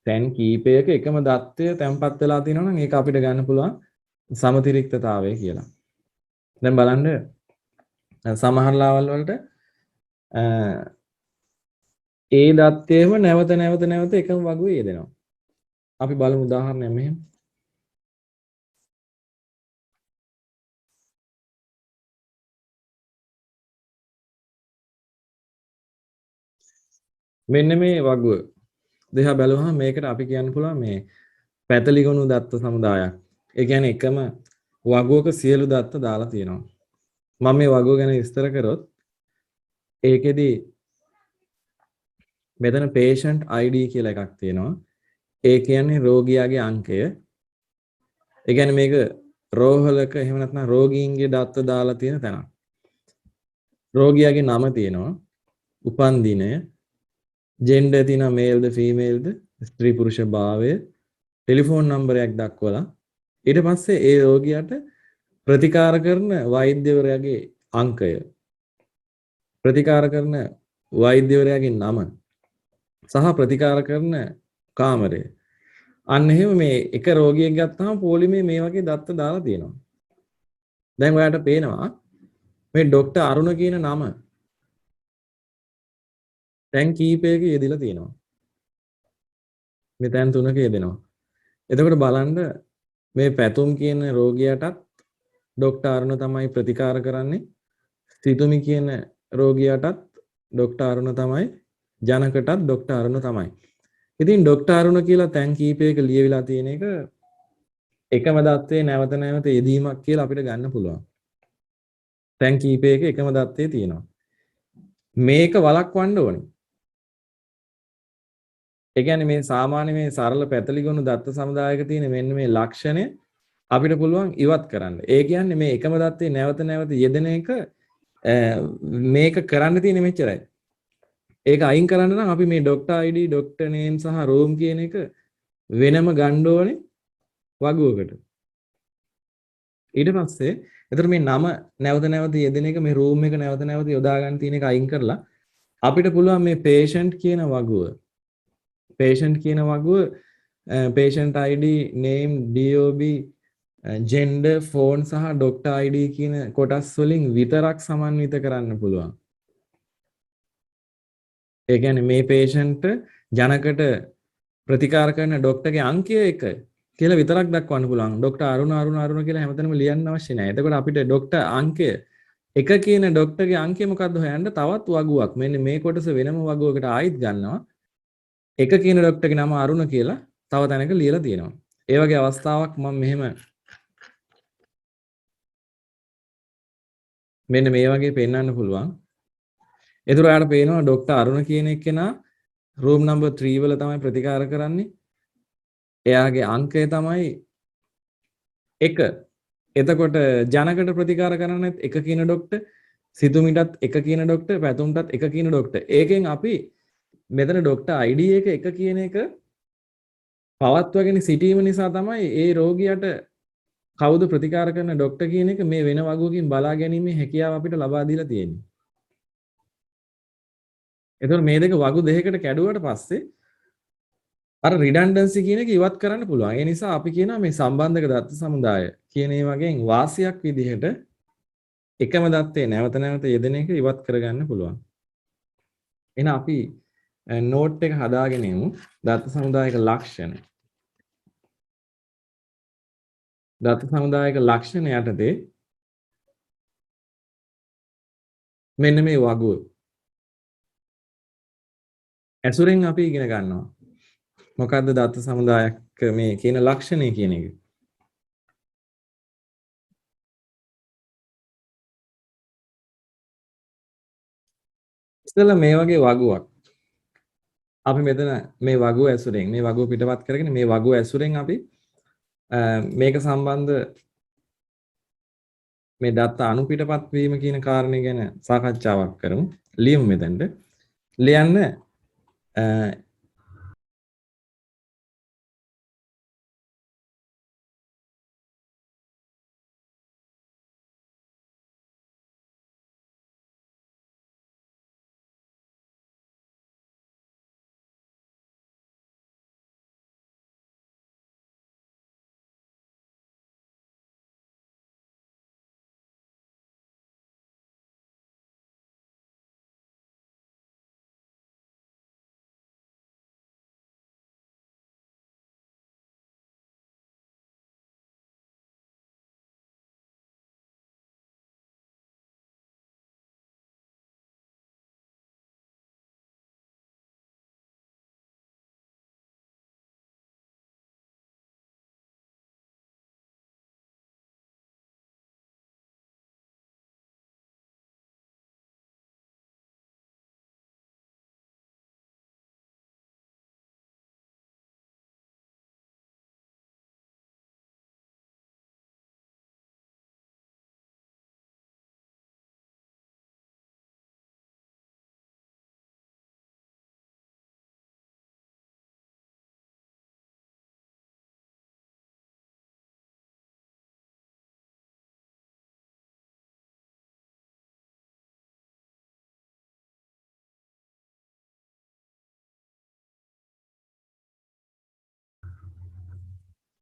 තැන් කීපයක එකම දත්තය තැන්පත් වෙලා තියෙනවා නම් ඒක අපිට ගන්න පුළුවන් සමතිරික්තතාවය කියලා. දැන් බලන්න සමහර ලාවල් වලට ඒ දත්තයම නැවත එකම වගුවේ යෙදෙනවා. අපි බලමු උදාහරණයක් මෙහෙම. මෙන්න මේ වගුව දිහා බැලුවහම මේකට අපි කියන්න පුළුවන් මේ පැතලිගොනු දත්ත සමුදායක්. ඒ කියන්නේ එකම වගුවක සියලු දත්ත දාලා තියෙනවා. මම මේ වගුව ගැන විස්තර කරොත් ඒකෙදි මෙතන patient ID කියලා එකක් තියෙනවා. ඒ කියන්නේ රෝගියාගේ අංකය. ඒ කියන්නේ මේක රෝහලක එහෙම නැත්නම් රෝගීන්ගේ දත්ත දාලා තියෙන තැනක්. රෝගියාගේ නම තියෙනවා, උපන් දිනය, ජෙන්ඩර් තියෙනවා මේල්ද ෆීමේල්ද, ස්ත්‍රී පුරුෂ භාවය, ටෙලිෆෝන් නම්බරයක් දක්වලා ඊට පස්සේ ඒ රෝගියාට ප්‍රතිකාර කරන වෛද්‍යවරයාගේ අංකය, ප්‍රතිකාර කරන වෛද්‍යවරයාගේ නම සහ ප්‍රතිකාර කරන කාමරය. අන්න එහෙම මේ එක රෝගියෙක් ගත්තාම පොලිමේ මේ වගේ දත්ත දාලා තියෙනවා. දැන් ඔයාලට පේනවා මේ ડોક્ટર අරුණ කියන නම දැන් කීපයක යෙදিলা තියෙනවා. මේ තැන් තුනක යෙදෙනවා. එතකොට බලන්න මේ පැතුම් කියන රෝගියාටත් ડોક્ટર අරුණ තමයි ප්‍රතිකාර කරන්නේ. සිතුමි කියන රෝගියාටත් ડોક્ટર අරුණ තමයි, ජනකටත් ડોક્ટર අරුණ තමයි. ඉතින් ડોક્ટર අරුණ කියලා තැන් කීපයක ලියවිලා තියෙන එක එකම දත්තේ නැවත නැවත යෙදීමක් කියලා අපිට ගන්න පුළුවන්. තැන් කීපයක එකම දත්තේ තියෙනවා. මේක වළක්වන්න ඕනේ. ඒ කියන්නේ මේ සාමාන්‍ය මේ සරල පැතලිගොනු දත්ත සමුදායක තියෙන මෙන්න මේ ලක්ෂණය අපිට පුළුවන් ඉවත් කරන්න. ඒ කියන්නේ මේ එකම දත්තේ නැවත නැවත යෙදෙන එක මේක කරන්න තියෙන්නේ මෙච්චරයි. ඒක අයින් කරන්න නම් අපි මේ ડોක්ටර් ID, ડોක්ටර් නේම් සහ රෝම් කියන එක වෙනම ගන්න ඕනේ වගුවකට. ඊට පස්සේ එතකොට මේ නම නැවත නැවත යෙදෙන එක, මේ රූම් එක නැවත නැවත යොදා ගන්න තියෙන එක අයින් කරලා අපිට පුළුවන් මේ patient කියන වගුව, patient කියන වගුව patient ID, name, DOB, gender, phone සහ doctor ID කියන කොටස් වලින් විතරක් සමන්විත කරන්න පුළුවන්. ඒ කියන්නේ මේ patient ජනකට ප්‍රතිකාර කරන ડોක්ටර්ගේ අංකය 1 කියලා විතරක් දක්වන්න පුළුවන්. ડોක්ටර් අරුණ කියලා හැමතැනම ලියන්න අවශ්‍ය නැහැ. එතකොට අපිට ડોක්ටර් අංකය 1 කියන ડોක්ටර්ගේ අංකය මොකද්ද හොයන්න තවත් වගුවක්. මෙන්න මේ කොටස වෙනම වගුවකට ආයිත් ගන්නවා. 1 කියන ડોක්ටර්ගේ නම අරුණ කියලා තව තැනක ලියලා තියෙනවා. ඒ වගේ අවස්ථාවක් මම මෙහෙම මෙන්න මේ වගේ පෙන්වන්න පුළුවන්. ඒතර ඔයාලට පේනවා ડોක්ටර් අරුණ කියන එක්කෙනා රූම් නම්බර් 3 වල තමයි ප්‍රතිකාර කරන්නේ. එයාගේ අංකය තමයි 1. එතකොට ජනකට ප්‍රතිකාර කරන්නත් 1 කියන ડોක්ටර්, සිතුමිටත් 1 කියන ડોක්ටර්, පැතුම්ටත් 1 කියන ડોක්ටර්. ඒකෙන් අපි මෙතන ડોක්ටර් ID එක 1 කියන එක පවත්වාගෙන සිටීම නිසා තමයි ඒ රෝගියාට කවුද ප්‍රතිකාර කරන ડોක්ටර් කියන එක මේ වෙන වගුවකින් බලා ගැනීමේ හැකියාව අපිට ලබා දීලා තියෙන්නේ. එතකොට මේ දෙක වගු දෙකකට කැඩුවට පස්සේ අර රිඩන්ඩන්සි කියන එක ඉවත් කරන්න පුළුවන්. ඒ නිසා අපි කියනවා මේ සම්බන්ධක දත්ත සමුදාය කියන ඒ වගේ වාසියක් විදිහට එකම දත්තේ නැවත නැවත යෙදෙන එක ඉවත් කරගන්න පුළුවන්. එහෙනම් අපි නෝට් එක හදාගෙන යමු. දත්ත සමුදායක ලක්ෂණ. දත්ත සමුදායක ලක්ෂණ යටතේ මෙන්න මේ වගුව ඇසුරෙන් අපි ඉගෙන ගන්නවා. මොකද්ද දත්ත සමුදායක මේ කියන ලක්ෂණය කියන එක. ඉතල මේ වගේ වගුවක් අපි මෙතන මේ වගුව ඇසුරෙන් මේ වගුව පිටපත් කරගෙන මේ වගුව ඇසුරෙන් අපි මේක සම්බන්ධ මේ දත්ත අණු පිටපත් වීම කියන කාරණේ ගැන සාකච්ඡාවක් කරමු. ලියමු මෙතනට. ලියන්න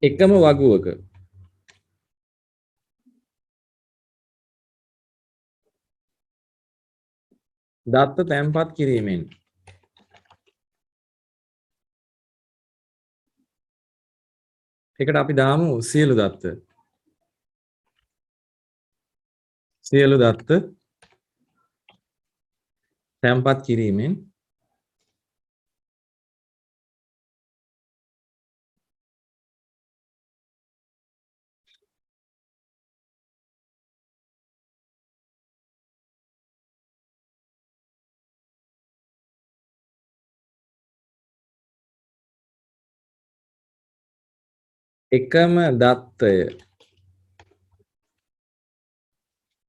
එකම වගුවක දත්ත තැන්පත් කිරීමෙන් එකට අපි දාමු සියලු දත්ත තැන්පත් කිරීමෙන් එකම දත්තය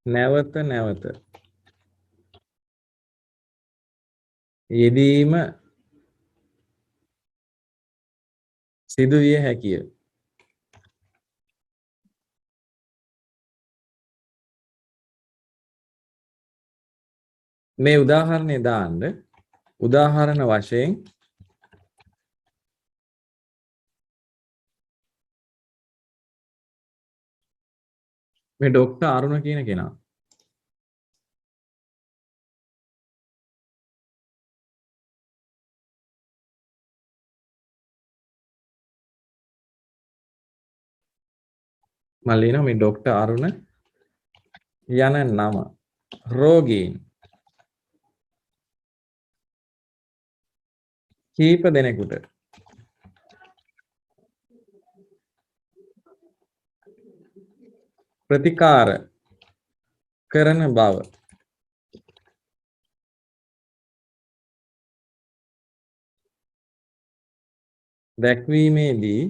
නැවත නැවත යෙදීම සිදුවිය හැකිය. මේ උදාහරණය දාන්න උදාහරණ වශයෙන් මේ ඩොක්ටර් අරුණ කියන කෙනා මම ලියනවා මේ ඩොක්ටර් අරුණ යන නම රෝගීන් කීප දෙනෙකුට ප්‍රතිකාර කරන බව දැක්වීමේදී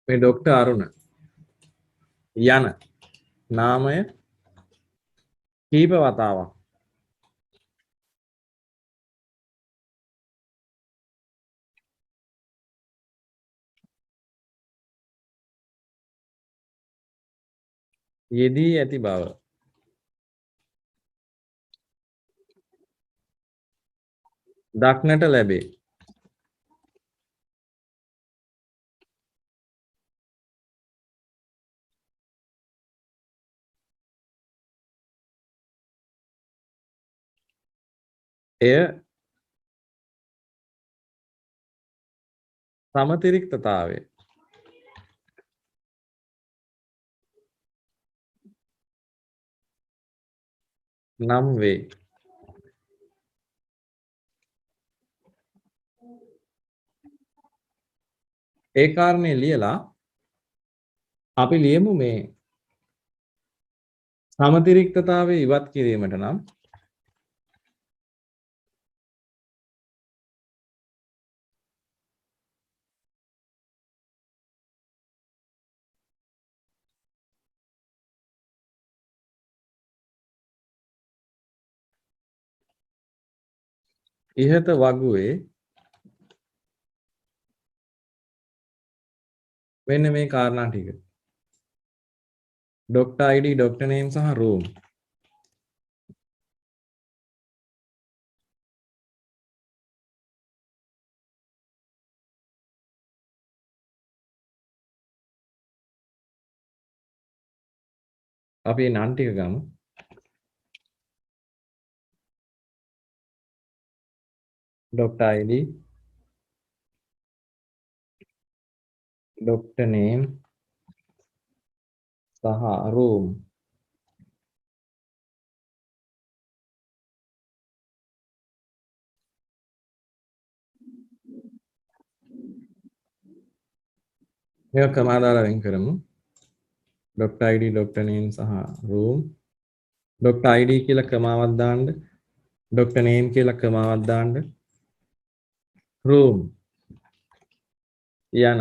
මේ ඩොක්ටර් අරුණ යන නාමය කීප වතාවක් යෙදී ඇති බව දක්නට ලැබේ. එය සමතිරික්තතාවය නම් වේ. ඒ කාරණේ ලියලා අපි ලියමු මේ සමතිරික්තතාවය ඉවත් කිරීමට නම් ඉහත වගුවේ මෙන්න මේ කාරණා ටික ඩොක්ටර් ID ඩොක්ටර් නේම් සහ රූම් අපි නම් ටික ගමු. ඩොක්ටර් ID ඩොක්ටර් නේම් සහ රූම් මේක කමාදාලා වෙන් කරමු. ඩොක්ටර් ID ඩොක්ටර් නේම් සහ රූම් ඩොක්ටර් ID කියලා කමාවක් දාන්න ඩොක්ටර් නේම් කියලා කමාවක් දාන්න රූම් යන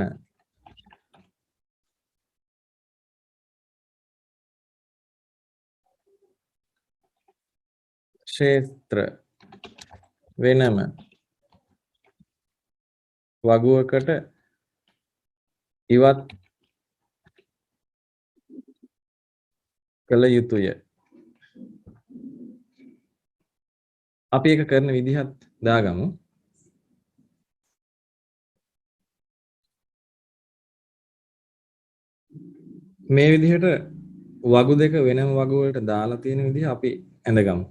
ක්ෂේත්‍ර වෙනම වගුවකට ඉවත් කළ යුතුය. අපි ඒක කරන විදිහත් දාගමු. මේ විදිහට වගු දෙක වෙනම වගු වලට දාලා තියෙන විදිහ අපි ඇඳගමු.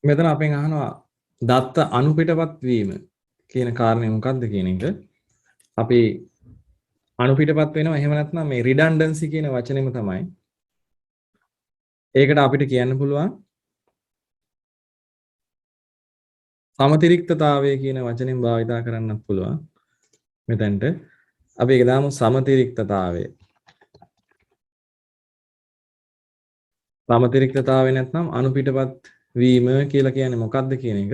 මෙතන අපෙන් අහනවා දත්ත අනුපිටපත් වීම කියන කාරණය මොකක්ද කියන එක. අපි අනුපිටපත් වෙනවා එහෙම නැත්නම් මේ රිඩන්ඩන්සි කියන වචනේම තමයි. ඒකට අපිට කියන්න පුළුවන් සමතිරික්තතාවය කියන වචنين භාවිතා කරන්නත් පුළුවන්. මෙතෙන්ට අපි ඒක දාමු සමතිරික්තතාවය. සමතිරික්තතාවය නැත්නම් අනුපිටපත් වීම කියලා කියන්නේ මොකක්ද කියන එක.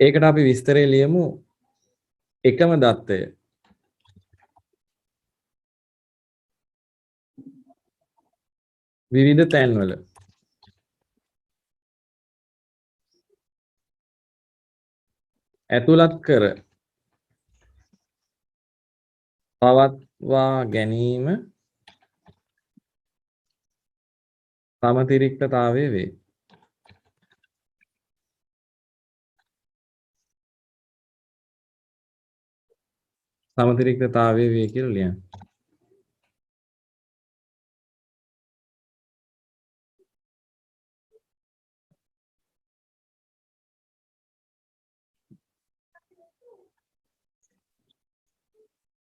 ඒකට අපි විස්තරය ලියමු එකම දත්තය විවිධ තැන්වල ඇතුළත් කර පවත්වා ගැනීම සමතිරික්තතාවය වේ. සමතිරික්තතාවය වේ කියලා ලියන්න.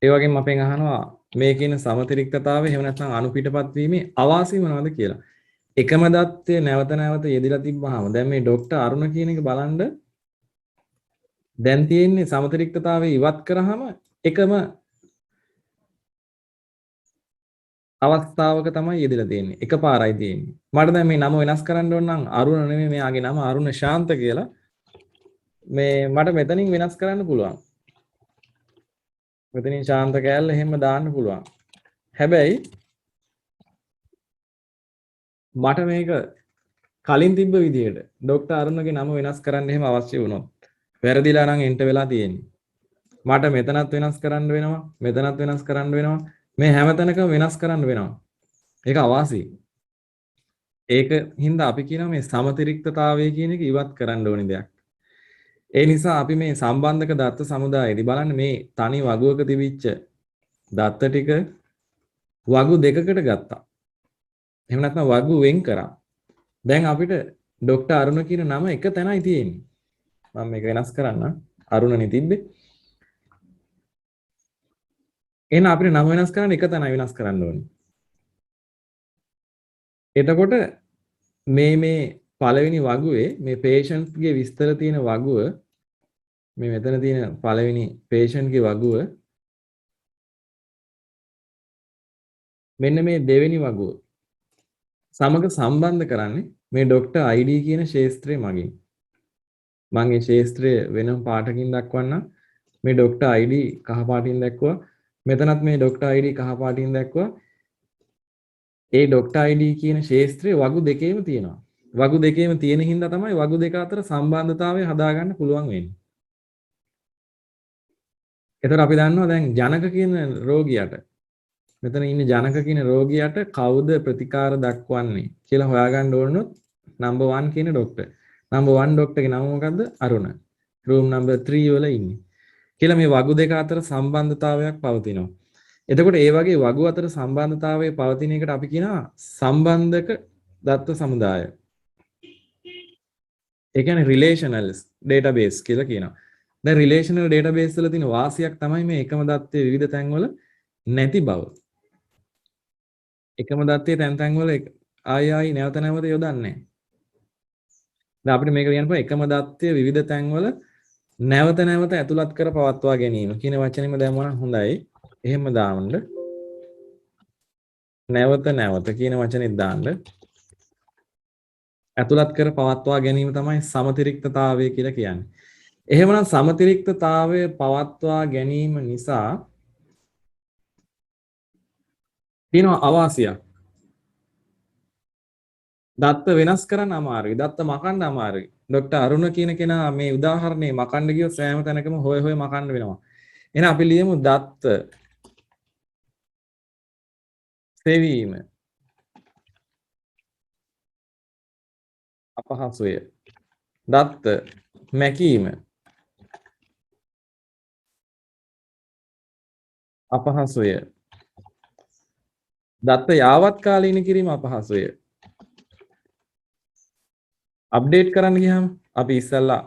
ඒ වගේම අපෙන් අහනවා මේ කියන සමතිරික්තතාවය එහෙම නැත්නම් අනුපිටපත් වීමේ අවාසිය මොනවද කියලා. එකම දත්තය නැවත නැවත යෙදලා තිබ්බහම දැන් මේ ડોක්ටර් අරුණ කියන එක බලන්න දැන් තියෙන්නේ සමතිරික්තතාවය ඉවත් කරාම එකම අවස්ථාවක තමයි යෙදලා තියෙන්නේ. එකපාරයි තියෙන්නේ. මට දැන් මේ නම වෙනස් කරන්න ඕන නම් අරුණ නෙමෙයි මෙයාගේ නම අරුණ ශාන්ත කියලා. මේ මට මෙතනින් වෙනස් කරන්න පුළුවන්. මෙතනින් ශාන්ත කෑල්ල එහෙම දාන්න පුළුවන්. හැබැයි මට මේක කලින් තිබ්බ විදිහට ડોක්ටර් අරුණගේ නම වෙනස් කරන්න එහෙම අවශ්‍ය වුණොත් වැරදිලා නම් එන්ට වෙලා තියෙන්නේ. මට මෙතනත් වෙනස් කරන්න වෙනවා, මෙතනත් වෙනස් කරන්න වෙනවා. මේ හැමතැනකම වෙනස් කරන්න වෙනවා. ඒක අවාසි. ඒක හින්දා අපි කියනවා මේ සමතිරික්තතාවය කියන එක ඉවත් කරන්න ඕනි දෙයක්. ඒ නිසා අපි මේ සම්බන්ධක දත්ත සමුදායේදී බලන්න මේ තනි වගුවක තිබිච්ච දත්ත ටික වගු දෙකකට ගත්තා. එහෙම නැත්නම් වගු වෙන් කරා. දැන් අපිට ડોක්ටර් අරුණ කියන නම එක තැනයි තියෙන්නේ. මම මේක වෙනස් කරන්න. අරුණනේ තිබ්බේ. එහෙනම් අපිට නම වෙනස් කරන්න එක තැනයි වෙනස් කරන්න ඕනේ. එතකොට මේ පළවෙනි වගුවේ මේ patientගේ විස්තර තියෙන වගුව මේ මෙතන තියෙන පළවෙනි patientගේ වගුව මෙන්න මේ දෙවෙනි වගුව සමග සම්බන්ධ කරන්නේ මේ ડોක්ටර් ID කියන ශේස්ත්‍රය මගින්. මම මේ ශේස්ත්‍රය වෙනම පාටකින් දක්වන්නම්. මේ ડોක්ටර් ID කහ පාටින් දැක්වුවා. මෙතනත් මේ ડોක්ටර් ID කහ පාටින් දැක්වුවා. ඒ ડોක්ටර් ID කියන ශේස්ත්‍රය වගු දෙකේම තියෙනවා. වගු දෙකේම තියෙන හින්දා තමයි වගු දෙක අතර සම්බන්ධතාවය හදාගන්න පුළුවන් වෙන්නේ. එතකොට අපි දන්නවා දැන් ජනක කියන රෝගියාට මෙතන ඉන්නේ ජනක කියන රෝගියාට කවුද ප්‍රතිකාර දක්වන්නේ කියලා හොයාගන්න ඕනොත් නම්බර් 1 කියන ડોක්ටර්. නම්බර් 1 ડોක්ටර්ගේ නම මොකද්ද? අරුණ. රූම් නම්බර් 3 වල ඉන්නේ. කියලා මේ වගු දෙක අතර සම්බන්ධතාවයක් පවතිනවා. එතකොට ඒ වගේ වගු අතර සම්බන්ධතාවයේ පවතින එකට අපි කියනවා සම්බන්ධක දත්ත සමුදාය. ඒ කියන්නේ relational database කියලා කියනවා. දැන් relational database වල තියෙන වාසියක් තමයි මේ එකම දත්තයේ විවිධ තැන්වල නැති බව. එකම දත්තයේ තැන් වල ආයි නැවත නැවත යොදන්නේ නැහැ. දැන් අපිට මේක කියන්න පුළුවන් එකම දත්තයේ විවිධ තැන්වල නැවත නැවත ඇතුළත් කර පවත්වා ගැනීම කියන වචනේම දැම්මම හොඳයි. එහෙම දාන්න. නැවත නැවත කියන වචනේ දාන්න. ඇතුළත් කර පවත්වා ගැනීම තමයි සමතිරික්තතාවය කියලා කියන්නේ. එහෙමනම් සමතිරික්තතාවය පවත්වා ගැනීම නිසා තියෙනවා අවාසියක්. දත්ත වෙනස් කරන්න අමාරුයි. දත්ත මකන්න අමාරුයි. ડોક્ટર අරුණ කියන කෙනා මේ උදාහරණේ මකන්න ගියොත් සෑම තැනකම හොය හොය මකන්න වෙනවා. එහෙනම් අපි ලියමු දත්ත සෙවීම අපහසුය. දත්ත මැකීම අපහසුය. දත්ත යාවත් කාලීන කිරීම අපහසුය. අප්ඩේට් කරන්න ගියාම අපි ඉස්සල්ලා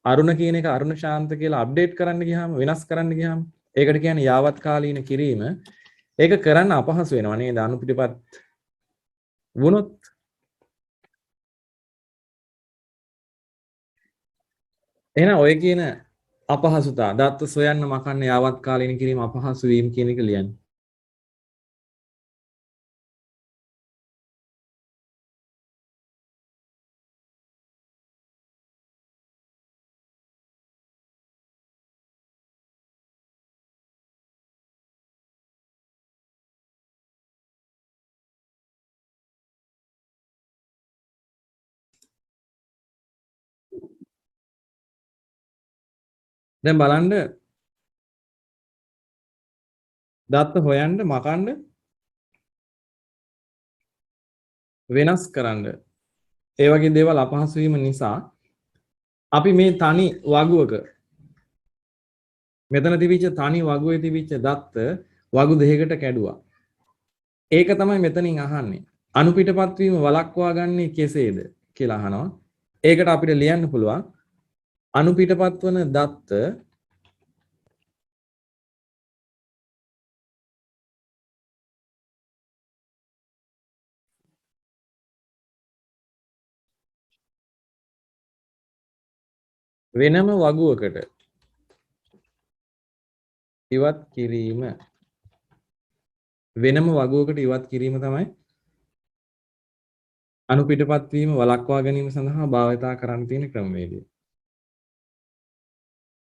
අරුණ කියන එක අරුණ ශාන්ත කියලා අප්ඩේට් කරන්න ගියාම වෙනස් කරන්න ගියාම ඒකට කියන්නේ යාවත් කාලීන කිරීම. ඒක කරන්න අපහසු වෙනවා නේද? අනුපිටපත් වුණොත් එහෙනම් ඔය කියන අපහසුතා දත්ත සොයන්න මකන්න යාවත් කාලීන කිරීම අපහසු වීම කියන එක ලියන්න. දැන් බලන්න දත්ත හොයන්න මකන්න වෙනස් කරන්න ඒ වගේ දේවල් අපහසු වීම නිසා අපි මේ තනි වගුවක මෙතන තිබිච්ච තනි වගුවේ තිබිච්ච දත්ත වගු දෙකකට කැඩුවා. ඒක තමයි මෙතනින් අහන්නේ. අනුපිටපත් වීම වළක්වා ගන්නේ කෙසේද කියලා අහනවා. ඒකට අපිට ලියන්න පුළුවන් අනුපිටපත් වන දත්ත වෙනම වගුවකට ඉවත් කිරීම වෙනම වගුවකට ඉවත් කිරීම තමයි අනුපිටපත් වීම වළක්වා ගැනීම සඳහා භාවිතා කරන්න තියෙන ක්‍රමවේදය.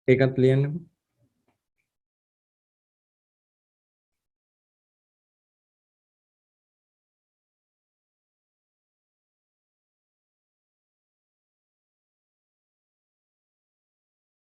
ඒකත් ලියන්නකෝ.